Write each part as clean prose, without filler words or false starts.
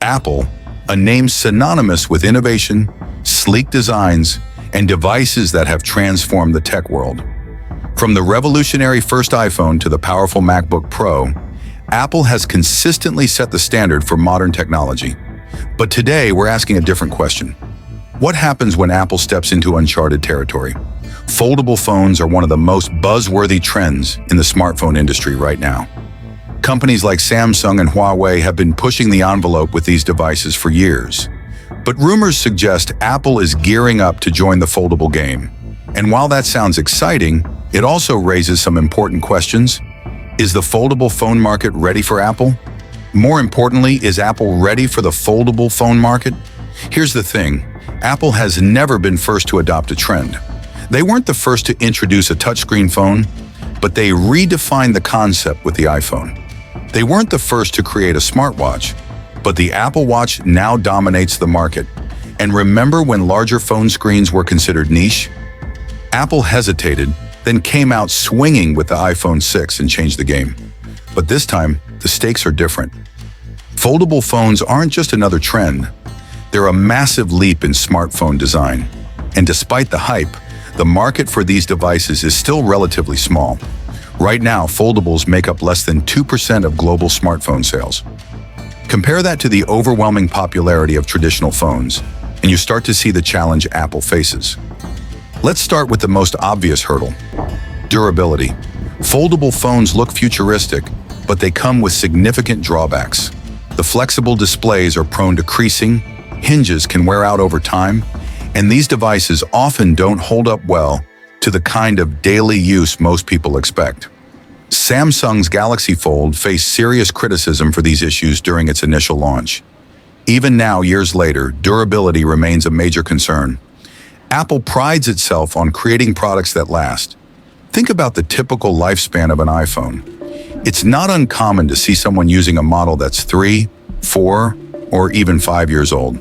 Apple, a name synonymous with innovation, sleek designs, and devices that have transformed the tech world. From the revolutionary first iPhone to the powerful MacBook Pro, Apple has consistently set the standard for modern technology. But today, we're asking a different question. What happens when Apple steps into uncharted territory? Foldable phones are one of the most buzzworthy trends in the smartphone industry right now. Companies like Samsung and Huawei have been pushing the envelope with these devices for years. But rumors suggest Apple is gearing up to join the foldable game. And while that sounds exciting, it also raises some important questions. Is the foldable phone market ready for Apple? More importantly, is Apple ready for the foldable phone market? Here's the thing, Apple has never been first to adopt a trend. They weren't the first to introduce a touchscreen phone, but they redefined the concept with the iPhone. They weren't the first to create a smartwatch, but the Apple Watch now dominates the market. And remember when larger phone screens were considered niche? Apple hesitated, then came out swinging with the iPhone 6 and changed the game. But this time, the stakes are different. Foldable phones aren't just another trend. They're a massive leap in smartphone design. And despite the hype, the market for these devices is still relatively small. Right now, foldables make up less than 2% of global smartphone sales. Compare that to the overwhelming popularity of traditional phones, and you start to see the challenge Apple faces. Let's start with the most obvious hurdle: durability. Foldable phones look futuristic, but they come with significant drawbacks. The flexible displays are prone to creasing, hinges can wear out over time, and these devices often don't hold up well to the kind of daily use most people expect. Samsung's Galaxy Fold faced serious criticism for these issues during its initial launch. Even now, years later, durability remains a major concern. Apple prides itself on creating products that last. Think about the typical lifespan of an iPhone. It's not uncommon to see someone using a model that's 3, 4, or even 5 years old.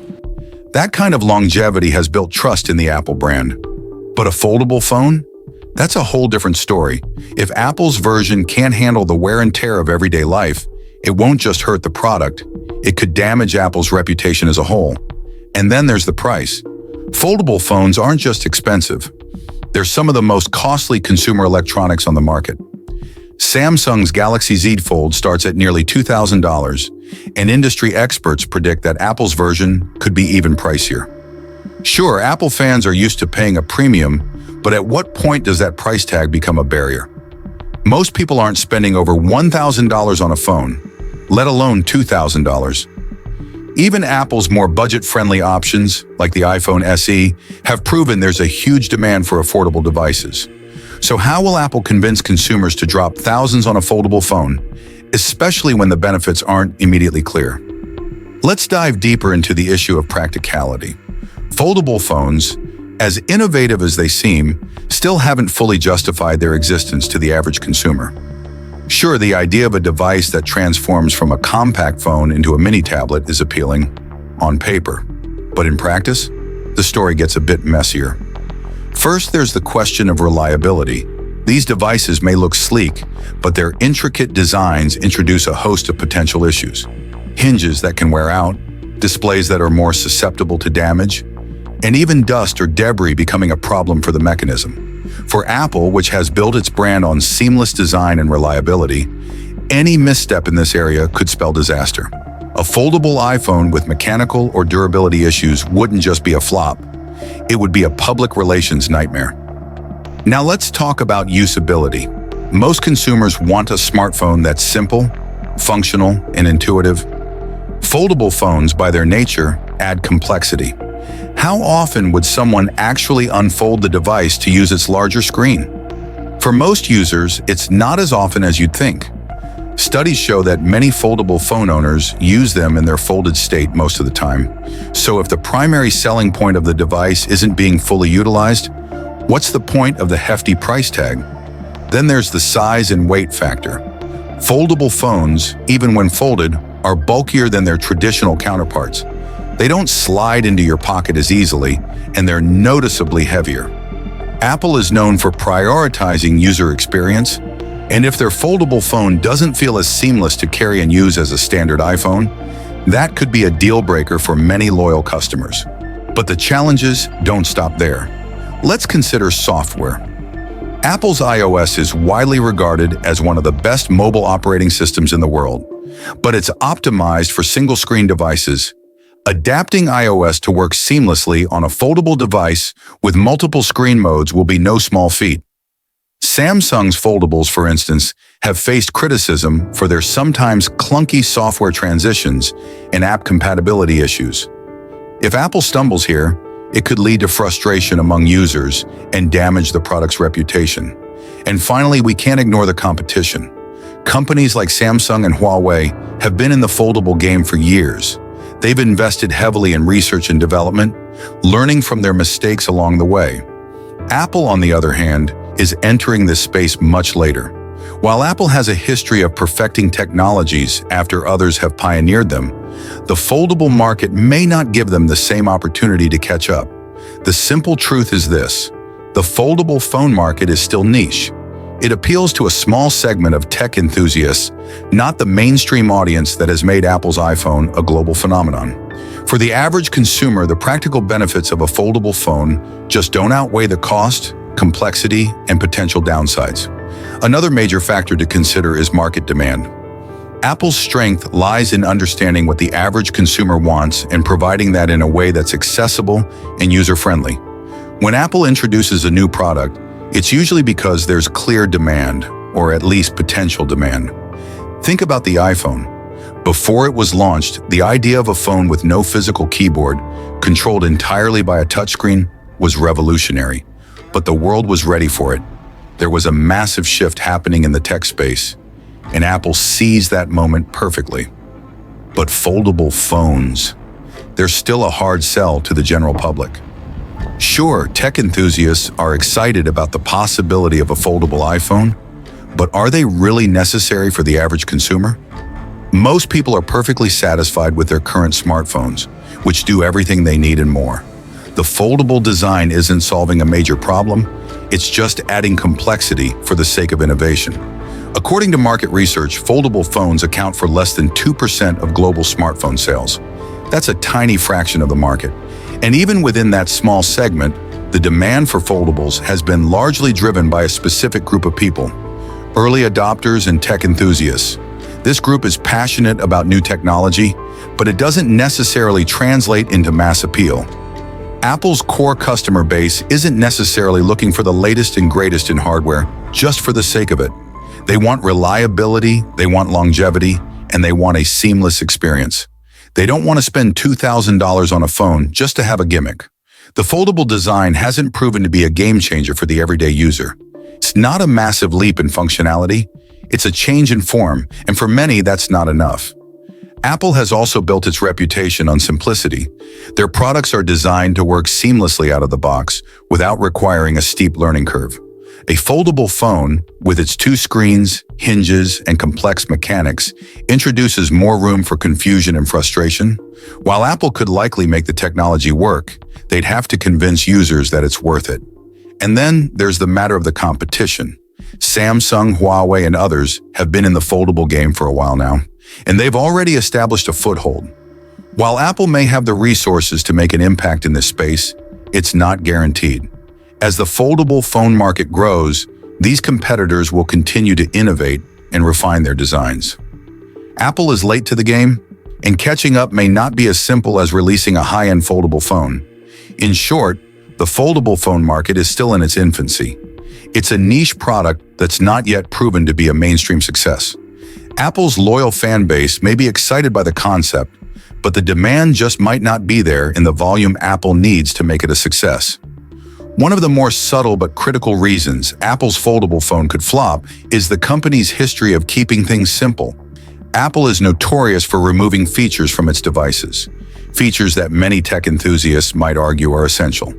That kind of longevity has built trust in the Apple brand. But a foldable phone? That's a whole different story. If Apple's version can't handle the wear and tear of everyday life, it won't just hurt the product, it could damage Apple's reputation as a whole. And then there's the price. Foldable phones aren't just expensive. They're some of the most costly consumer electronics on the market. Samsung's Galaxy Z Fold starts at nearly $2,000, and industry experts predict that Apple's version could be even pricier. Sure, Apple fans are used to paying a premium, but at what point does that price tag become a barrier? Most people aren't spending over $1,000 on a phone, let alone $2,000. Even Apple's more budget-friendly options, like the iPhone SE, have proven there's a huge demand for affordable devices. So how will Apple convince consumers to drop thousands on a foldable phone, especially when the benefits aren't immediately clear? Let's dive deeper into the issue of practicality. Foldable phones, as innovative as they seem, still haven't fully justified their existence to the average consumer. Sure, the idea of a device that transforms from a compact phone into a mini tablet is appealing on paper. But in practice, the story gets a bit messier. First, there's the question of reliability. These devices may look sleek, but their intricate designs introduce a host of potential issues. Hinges that can wear out, displays that are more susceptible to damage, and even dust or debris becoming a problem for the mechanism. For Apple, which has built its brand on seamless design and reliability, any misstep in this area could spell disaster. A foldable iPhone with mechanical or durability issues wouldn't just be a flop, it would be a public relations nightmare. Now let's talk about usability. Most consumers want a smartphone that's simple, functional, and intuitive. Foldable phones, by their nature, add complexity. How often would someone actually unfold the device to use its larger screen? For most users, it's not as often as you'd think. Studies show that many foldable phone owners use them in their folded state most of the time. So if the primary selling point of the device isn't being fully utilized, what's the point of the hefty price tag? Then there's the size and weight factor. Foldable phones, even when folded, are bulkier than their traditional counterparts. They don't slide into your pocket as easily, and they're noticeably heavier. Apple is known for prioritizing user experience, and if their foldable phone doesn't feel as seamless to carry and use as a standard iPhone, That could be a deal breaker for many loyal customers. But the challenges don't stop there. Let's consider software. Apple's iOS is widely regarded as one of the best mobile operating systems in the world, but it's optimized for single-screen devices. Adapting iOS to work seamlessly on a foldable device with multiple screen modes will be no small feat. Samsung's foldables, for instance, have faced criticism for their sometimes clunky software transitions and app compatibility issues. If Apple stumbles here, it could lead to frustration among users and damage the product's reputation. And finally, we can't ignore the competition. Companies like Samsung and Huawei have been in the foldable game for years. They've invested heavily in research and development, learning from their mistakes along the way. Apple, on the other hand, is entering this space much later. While Apple has a history of perfecting technologies after others have pioneered them, the foldable market may not give them the same opportunity to catch up. The simple truth is this: the foldable phone market is still niche. It appeals to a small segment of tech enthusiasts, not the mainstream audience that has made Apple's iPhone a global phenomenon. For the average consumer, the practical benefits of a foldable phone just don't outweigh the cost, complexity, and potential downsides. Another major factor to consider is market demand. Apple's strength lies in understanding what the average consumer wants and providing that in a way that's accessible and user-friendly. When Apple introduces a new product, it's usually because there's clear demand, or at least potential demand. Think about the iPhone. Before it was launched, the idea of a phone with no physical keyboard, controlled entirely by a touchscreen, was revolutionary. But the world was ready for it. There was a massive shift happening in the tech space, and Apple seized that moment perfectly. But foldable phones, they're still a hard sell to the general public. Sure, tech enthusiasts are excited about the possibility of a foldable iPhone, but are they really necessary for the average consumer? Most people are perfectly satisfied with their current smartphones, which do everything they need and more. The foldable design isn't solving a major problem, it's just adding complexity for the sake of innovation. According to market research, foldable phones account for less than 2% of global smartphone sales. That's a tiny fraction of the market. And even within that small segment, the demand for foldables has been largely driven by a specific group of people: early adopters and tech enthusiasts. This group is passionate about new technology, but it doesn't necessarily translate into mass appeal. Apple's core customer base isn't necessarily looking for the latest and greatest in hardware just for the sake of it. They want reliability, they want longevity, and they want a seamless experience. They don't want to spend $2,000 on a phone just to have a gimmick. The foldable design hasn't proven to be a game changer for the everyday user. It's not a massive leap in functionality, it's a change in form, and for many that's not enough. Apple has also built its reputation on simplicity. Their products are designed to work seamlessly out of the box without requiring a steep learning curve. A foldable phone, with its 2 screens, hinges, and complex mechanics, introduces more room for confusion and frustration. While Apple could likely make the technology work, they'd have to convince users that it's worth it. And then there's the matter of the competition. Samsung, Huawei, and others have been in the foldable game for a while now, and they've already established a foothold. While Apple may have the resources to make an impact in this space, it's not guaranteed. As the foldable phone market grows, these competitors will continue to innovate and refine their designs. Apple is late to the game, and catching up may not be as simple as releasing a high-end foldable phone. In short, the foldable phone market is still in its infancy. It's a niche product that's not yet proven to be a mainstream success. Apple's loyal fan base may be excited by the concept, but the demand just might not be there in the volume Apple needs to make it a success. One of the more subtle but critical reasons Apple's foldable phone could flop is the company's history of keeping things simple. Apple is notorious for removing features from its devices, features that many tech enthusiasts might argue are essential.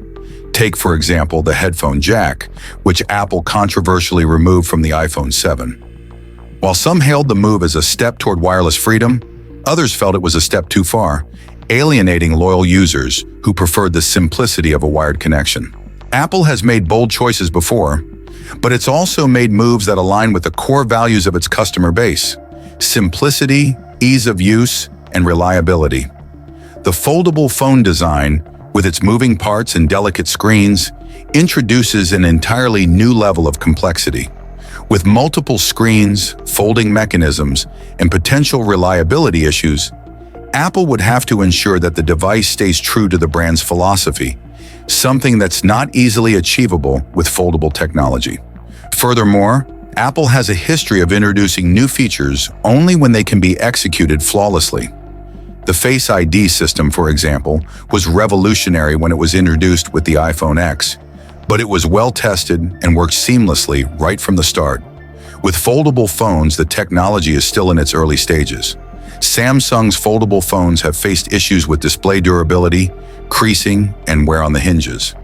Take, for example, the headphone jack, which Apple controversially removed from the iPhone 7. While some hailed the move as a step toward wireless freedom, others felt it was a step too far, alienating loyal users who preferred the simplicity of a wired connection. Apple has made bold choices before, but it's also made moves that align with the core values of its customer base: simplicity, ease of use, and reliability. The foldable phone design, with its moving parts and delicate screens, introduces an entirely new level of complexity. With multiple screens, folding mechanisms, and potential reliability issues, Apple would have to ensure that the device stays true to the brand's philosophy, something that's not easily achievable with foldable technology. Furthermore, Apple has a history of introducing new features only when they can be executed flawlessly. The Face ID system, for example, was revolutionary when it was introduced with the iPhone X, but it was well-tested and worked seamlessly right from the start. With foldable phones, the technology is still in its early stages. Samsung's foldable phones have faced issues with display durability, creasing, and wear on the hinges.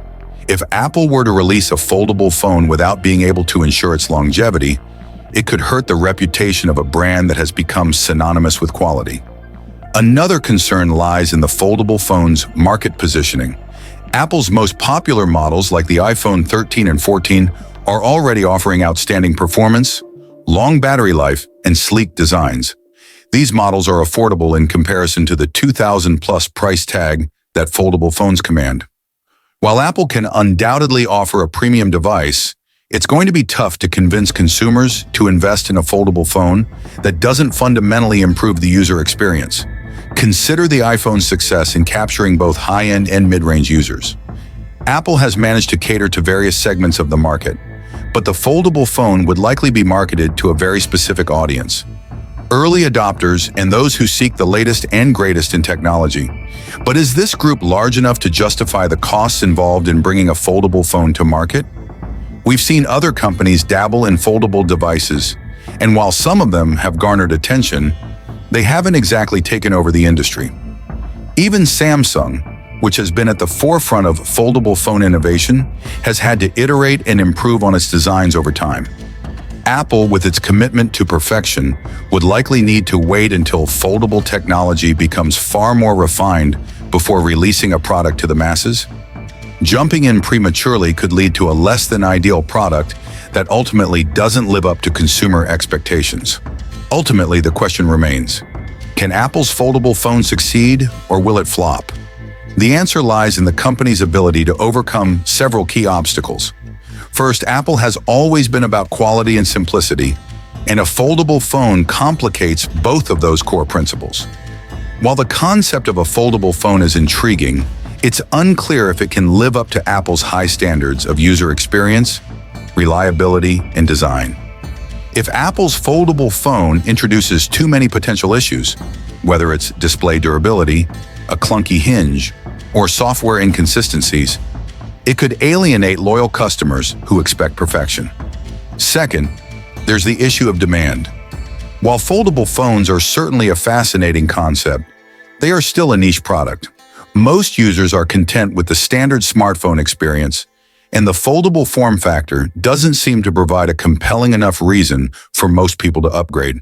If Apple were to release a foldable phone without being able to ensure its longevity, it could hurt the reputation of a brand that has become synonymous with quality. Another concern lies in the foldable phone's market positioning. Apple's most popular models, like the iPhone 13 and 14, are already offering outstanding performance, long battery life, and sleek designs. These models are affordable in comparison to the $2,000+ price tag that foldable phones command. While Apple can undoubtedly offer a premium device, it's going to be tough to convince consumers to invest in a foldable phone that doesn't fundamentally improve the user experience. Consider the iPhone's success in capturing both high-end and mid-range users. Apple has managed to cater to various segments of the market, but the foldable phone would likely be marketed to a very specific audience: early adopters and those who seek the latest and greatest in technology. But is this group large enough to justify the costs involved in bringing a foldable phone to market? We've seen other companies dabble in foldable devices, and while some of them have garnered attention, they haven't exactly taken over the industry. Even Samsung, which has been at the forefront of foldable phone innovation, has had to iterate and improve on its designs over time. Apple, with its commitment to perfection, would likely need to wait until foldable technology becomes far more refined before releasing a product to the masses. Jumping in prematurely could lead to a less than ideal product that ultimately doesn't live up to consumer expectations. Ultimately, the question remains: can Apple's foldable phone succeed, or will it flop? The answer lies in the company's ability to overcome several key obstacles. First, Apple has always been about quality and simplicity, and a foldable phone complicates both of those core principles. While the concept of a foldable phone is intriguing, it's unclear if it can live up to Apple's high standards of user experience, reliability, and design. If Apple's foldable phone introduces too many potential issues, whether it's display durability, a clunky hinge, or software inconsistencies, it could alienate loyal customers who expect perfection. Second, there's the issue of demand. While foldable phones are certainly a fascinating concept, they are still a niche product. Most users are content with the standard smartphone experience, and the foldable form factor doesn't seem to provide a compelling enough reason for most people to upgrade.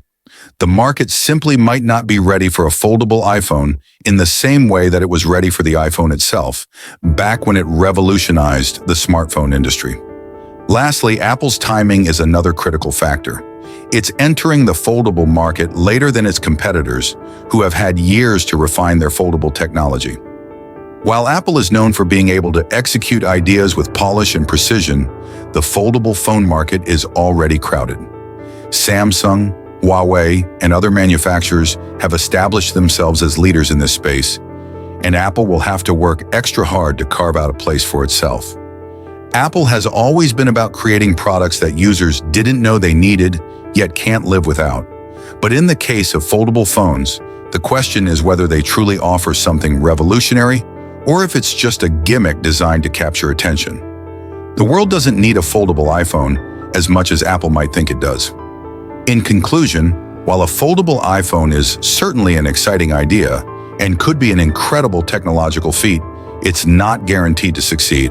The market simply might not be ready for a foldable iPhone in the same way that it was ready for the iPhone itself, back when it revolutionized the smartphone industry. Lastly, Apple's timing is another critical factor. It's entering the foldable market later than its competitors, who have had years to refine their foldable technology. While Apple is known for being able to execute ideas with polish and precision, the foldable phone market is already crowded. Samsung, Huawei, and other manufacturers have established themselves as leaders in this space, and Apple will have to work extra hard to carve out a place for itself. Apple has always been about creating products that users didn't know they needed, yet can't live without. But in the case of foldable phones, the question is whether they truly offer something revolutionary, or if it's just a gimmick designed to capture attention. The world doesn't need a foldable iPhone as much as Apple might think it does. In conclusion, while a foldable iPhone is certainly an exciting idea and could be an incredible technological feat, it's not guaranteed to succeed.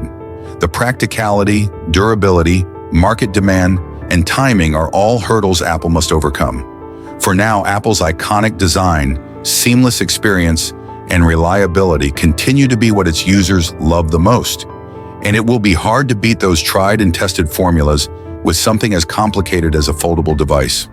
The practicality, durability, market demand, and timing are all hurdles Apple must overcome. For now, Apple's iconic design, seamless experience, and reliability continue to be what its users love the most, and it will be hard to beat those tried and tested formulas with something as complicated as a foldable device.